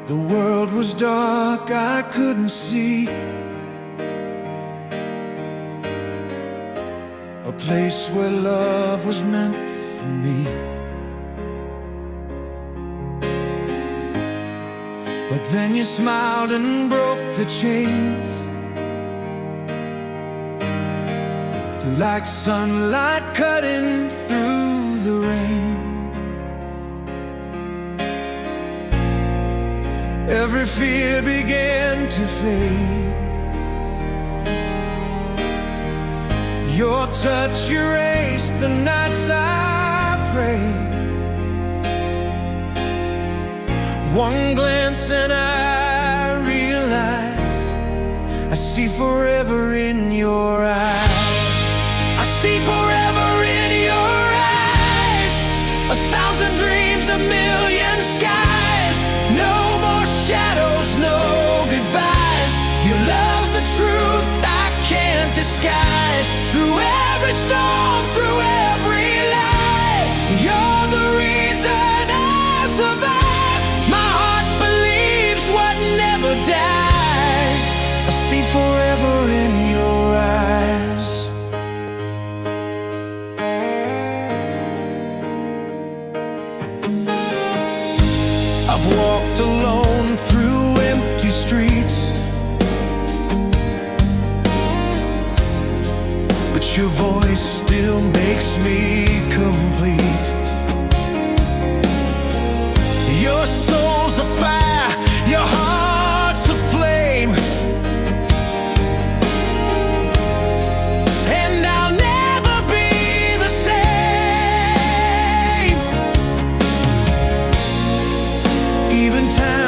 The world was dark, I couldn't see a place where love was meant for me. But then you smiled and broke the chains, like sunlight cutting through the rain. Every fear began to fade. Your touch erased the nights I prayed. One glance and I realize I see forever in your eyes. I see forever in your eyes. 1,000 dreams, a million skies. No more shadows, no goodbyes. Your love's the truth I can't disguise. Through every storm, through every lie, you're the reason I survive. My heart believes what never dies. I see forever in your eyes. I've walked alone through empty streets, but your voice still makes me complete. Your soul's a fire, your heart's a flame, and I'll never be the same. Even time